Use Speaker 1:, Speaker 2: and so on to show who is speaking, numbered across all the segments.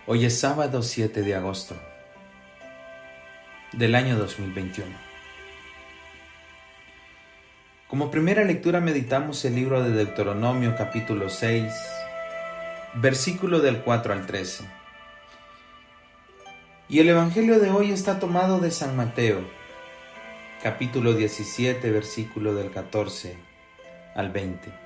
Speaker 1: Hoy es sábado 7 de agosto del año 2021. Como primera lectura meditamos el libro de Deuteronomio capítulo 6, versículo del 4 al 13. Y el evangelio de hoy está tomado de San Mateo, capítulo 17, versículo del 14 al 20.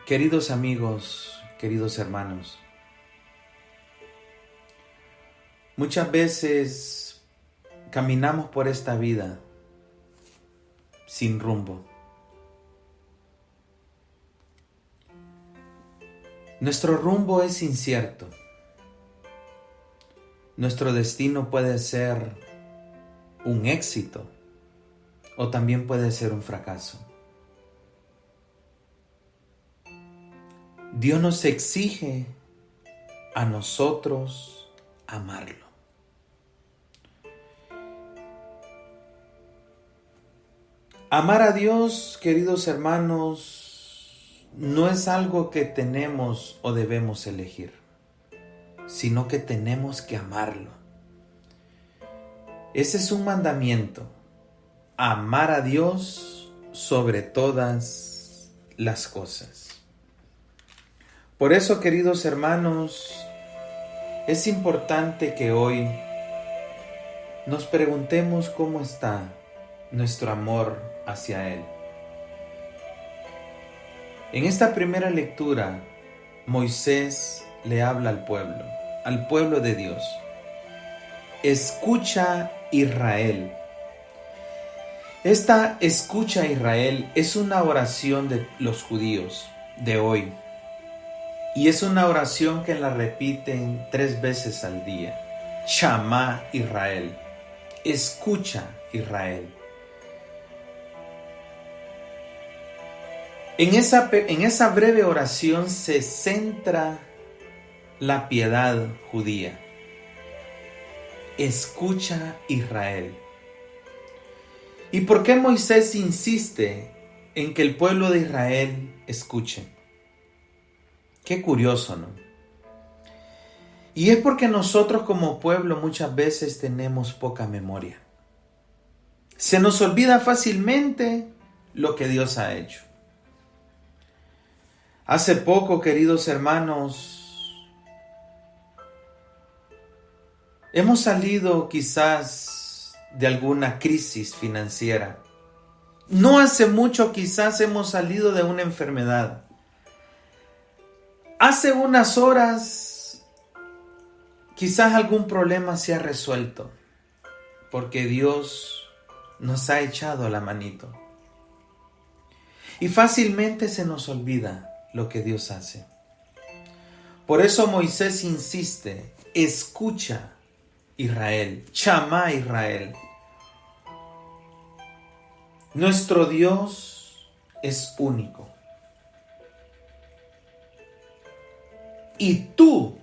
Speaker 1: Queridos amigos, queridos hermanos, muchas veces caminamos por esta vida sin rumbo. Nuestro rumbo es incierto. Nuestro destino puede ser un éxito o también puede ser un fracaso. Dios nos exige a nosotros amarlo. Amar a Dios, queridos hermanos, no es algo que tenemos o debemos elegir, sino que tenemos que amarlo. Ese es un mandamiento, amar a Dios sobre todas las cosas. Por eso, queridos hermanos, es importante que hoy nos preguntemos cómo está nuestro amor hacia Él. En esta primera lectura, Moisés le habla al pueblo de Dios. Escucha Israel. Esta escucha Israel es una oración de los judíos de hoy. Y es una oración que la repiten 3 veces al día. Shama Israel. Escucha Israel. En esa breve oración se centra la piedad judía. Escucha Israel. ¿Y por qué Moisés insiste en que el pueblo de Israel escuche? Qué curioso, ¿no? Y es porque nosotros como pueblo muchas veces tenemos poca memoria. Se nos olvida fácilmente lo que Dios ha hecho. Hace poco, queridos hermanos, hemos salido quizás de alguna crisis financiera. No hace mucho quizás hemos salido de una enfermedad. Hace unas horas quizás algún problema se ha resuelto porque Dios nos ha echado la manito. Y fácilmente se nos olvida lo que Dios hace. Por eso Moisés insiste, escucha Israel, llama a Israel. Nuestro Dios es único. Y tú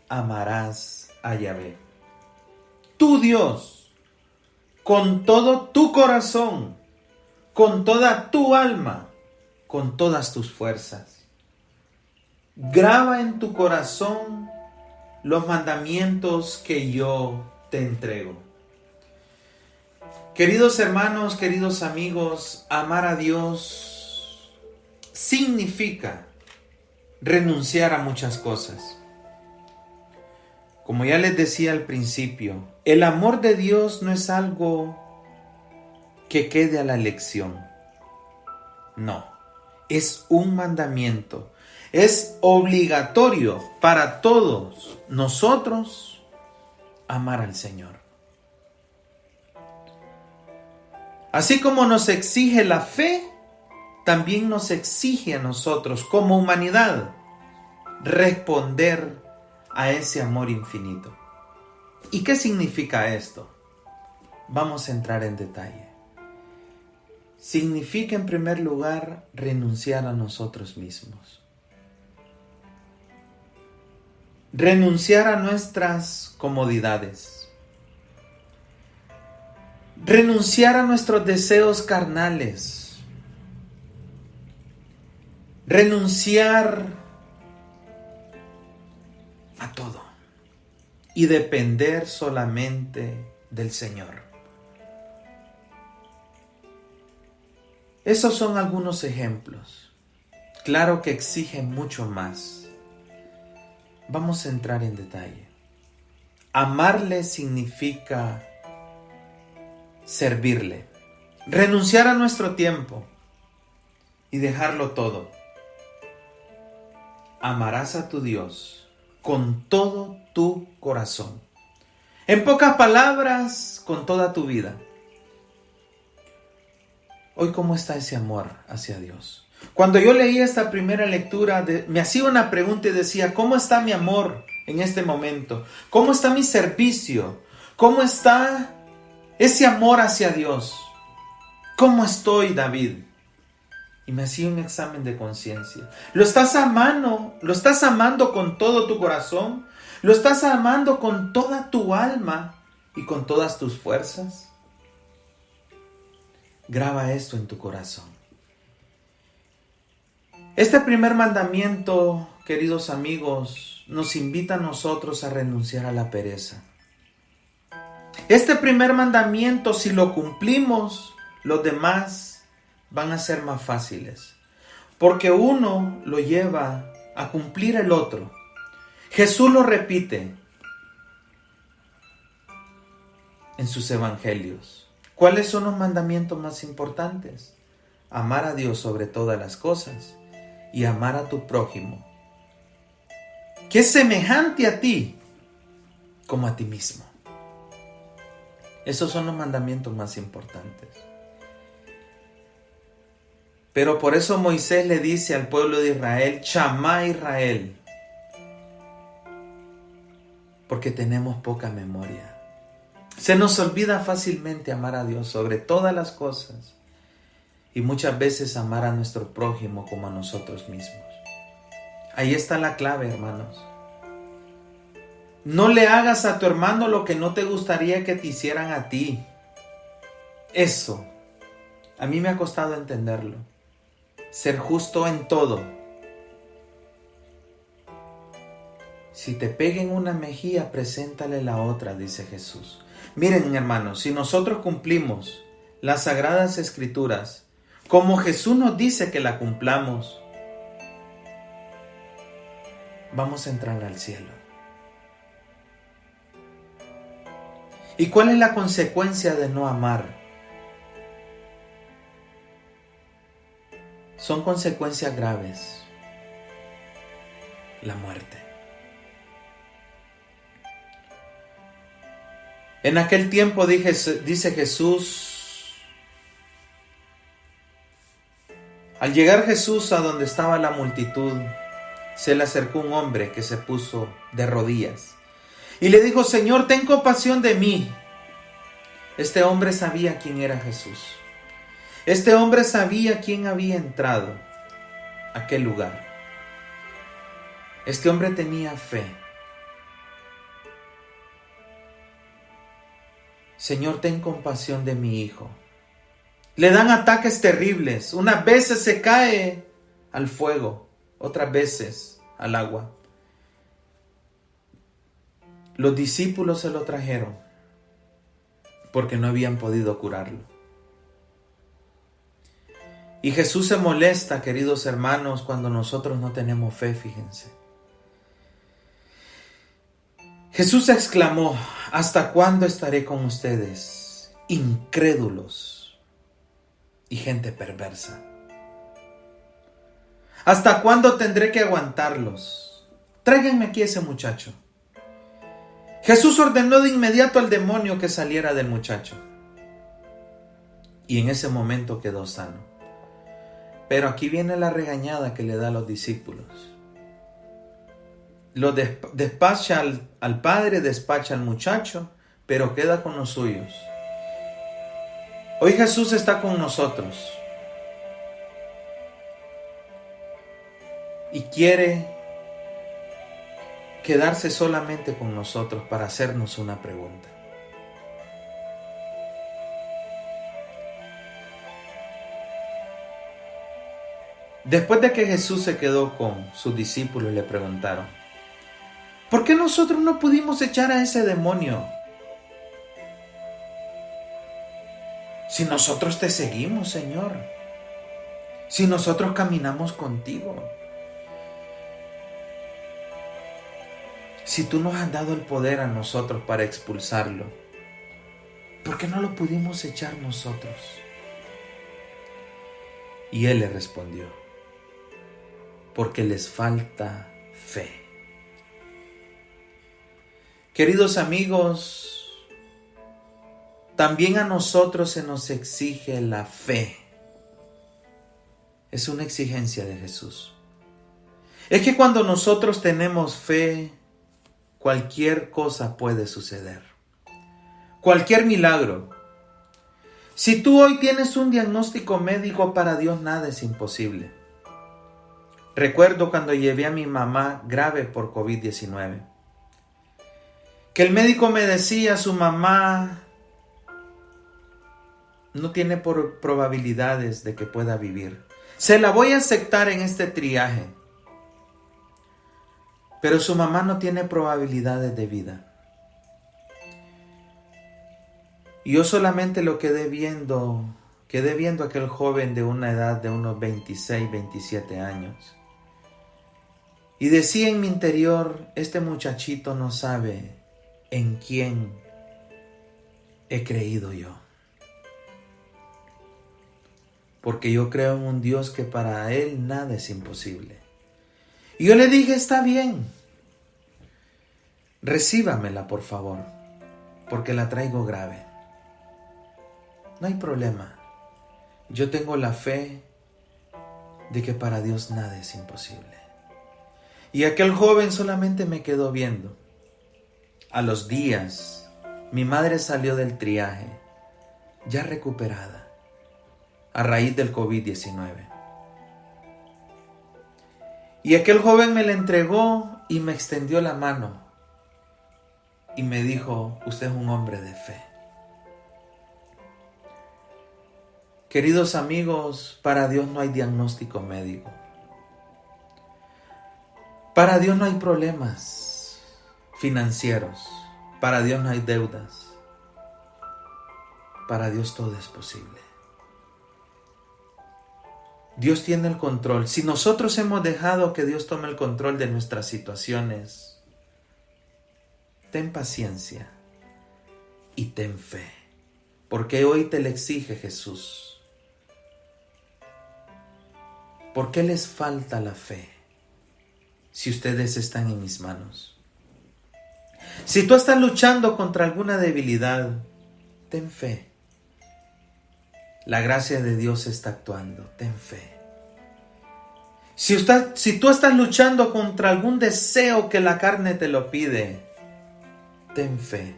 Speaker 1: amarás a Yahvé, tu Dios, con todo tu corazón, con toda tu alma, con todas tus fuerzas. Graba en tu corazón los mandamientos que yo te entrego. Queridos hermanos, queridos amigos, amar a Dios significa renunciar a muchas cosas. Como ya les decía al principio, el amor de Dios no es algo que quede a la elección. No, es un mandamiento. Es obligatorio para todos nosotros amar al Señor. Así como nos exige la fe, también nos exige a nosotros como humanidad responder a ese amor infinito. ¿Y qué significa esto? Vamos a entrar en detalle. Significa en primer lugar renunciar a nosotros mismos. Renunciar a nuestras comodidades. Renunciar a nuestros deseos carnales. renunciar a todo y depender solamente del Señor. Esos son algunos ejemplos. Claro que exigen mucho más. Vamos a entrar en detalle. Amarle significa servirle, renunciar a nuestro tiempo y dejarlo todo. Amarás a tu Dios con todo tu corazón. En pocas palabras, con toda tu vida. Hoy, ¿cómo está ese amor hacia Dios? Cuando yo leía esta primera lectura, me hacía una pregunta y decía, ¿cómo está mi amor en este momento? ¿Cómo está mi servicio? ¿Cómo está ese amor hacia Dios? ¿Cómo estoy, David? Y me hacía un examen de conciencia. ¿Lo estás amando? ¿Lo estás amando con todo tu corazón? ¿Lo estás amando con toda tu alma y con todas tus fuerzas? Graba esto en tu corazón. Este primer mandamiento, queridos amigos, nos invita a nosotros a renunciar a la pereza. Este primer mandamiento, si lo cumplimos, los demás van a ser más fáciles, porque uno lo lleva a cumplir el otro. Jesús lo repite en sus evangelios. ¿Cuáles son los mandamientos más importantes? Amar a Dios sobre todas las cosas y amar a tu prójimo, que es semejante a ti como a ti mismo. Esos son los mandamientos más importantes. Pero por eso Moisés le dice al pueblo de Israel, Shamá Israel, porque tenemos poca memoria. Se nos olvida fácilmente amar a Dios sobre todas las cosas y muchas veces amar a nuestro prójimo como a nosotros mismos. Ahí está la clave, hermanos. No le hagas a tu hermano lo que no te gustaría que te hicieran a ti. Eso, a mí me ha costado entenderlo. Ser justo en todo. Si te peguen una mejilla, preséntale la otra, dice Jesús. Miren, hermanos, si nosotros cumplimos las Sagradas Escrituras, como Jesús nos dice que la cumplamos, vamos a entrar al cielo. ¿Y cuál es la consecuencia de no amar? Son consecuencias graves. La muerte. En aquel tiempo, dice Jesús, al llegar Jesús a donde estaba la multitud, se le acercó un hombre que se puso de rodillas y le dijo, Señor, ten compasión de mí. Este hombre sabía quién era Jesús. Este hombre sabía quién había entrado a aquel lugar. Este hombre tenía fe. Señor, ten compasión de mi hijo. Le dan ataques terribles. Unas veces se cae al fuego, otras veces al agua. Los discípulos se lo trajeron porque no habían podido curarlo. Y Jesús se molesta, queridos hermanos, cuando nosotros no tenemos fe, fíjense. Jesús exclamó, ¿hasta cuándo estaré con ustedes, incrédulos y gente perversa? ¿Hasta cuándo tendré que aguantarlos? Tráiganme aquí a ese muchacho. Jesús ordenó de inmediato al demonio que saliera del muchacho. Y en ese momento quedó sano. Pero aquí viene la regañada que le da a los discípulos. Lo despacha al padre, despacha al muchacho, pero queda con los suyos. Hoy Jesús está con nosotros y quiere quedarse solamente con nosotros para hacernos una pregunta. Después de que Jesús se quedó con sus discípulos, le preguntaron: ¿por qué nosotros no pudimos echar a ese demonio? Si nosotros te seguimos, Señor. Si nosotros caminamos contigo. Si tú nos has dado el poder a nosotros para expulsarlo, ¿por qué no lo pudimos echar nosotros? Y él le respondió: porque les falta fe. Queridos amigos, también a nosotros se nos exige la fe. Es una exigencia de Jesús. Es que cuando nosotros tenemos fe, cualquier cosa puede suceder. Cualquier milagro. Si tú hoy tienes un diagnóstico médico, para Dios nada es imposible. Recuerdo cuando llevé a mi mamá grave por COVID-19, que el médico me decía: su mamá no tiene probabilidades de que pueda vivir. Se la voy a aceptar en este triaje, pero su mamá no tiene probabilidades de vida. Y yo solamente lo quedé viendo a aquel joven de una edad de unos 26, 27 años. Y decía en mi interior: este muchachito no sabe en quién he creído yo. Porque yo creo en un Dios que para él nada es imposible. Y yo le dije: está bien, recíbamela por favor, porque la traigo grave. No hay problema. Yo tengo la fe de que para Dios nada es imposible. Y aquel joven solamente me quedó viendo. A los días, mi madre salió del triaje, ya recuperada, a raíz del COVID-19. Y aquel joven me la entregó y me extendió la mano y me dijo: usted es un hombre de fe. Queridos amigos, para Dios no hay diagnóstico médico. Para Dios no hay problemas financieros. Para Dios no hay deudas. Para Dios todo es posible. Dios tiene el control. Si nosotros hemos dejado que Dios tome el control de nuestras situaciones, ten paciencia y ten fe, porque hoy te le exige Jesús. ¿Por qué les falta la fe si ustedes están en mis manos? Si tú estás luchando contra alguna debilidad, ten fe. La gracia de Dios está actuando, ten fe. Si tú estás luchando contra algún deseo que la carne te lo pide, ten fe.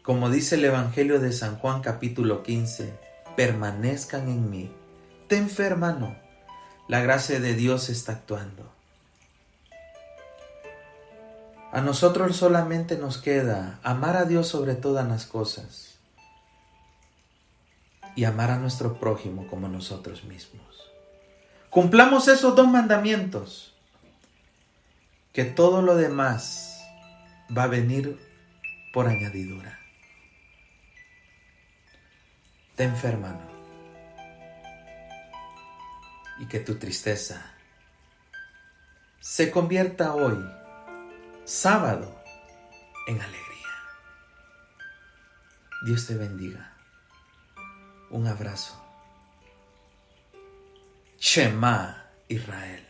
Speaker 1: Como dice el Evangelio de San Juan capítulo 15, permanezcan en mí. Ten fe, hermano. La gracia de Dios está actuando. A nosotros solamente nos queda amar a Dios sobre todas las cosas y amar a nuestro prójimo como nosotros mismos. Cumplamos esos dos mandamientos, que todo lo demás va a venir por añadidura. Ten fe, hermano, y que tu tristeza se convierta hoy, sábado, en alegría. Dios te bendiga. Un abrazo. Shema Israel.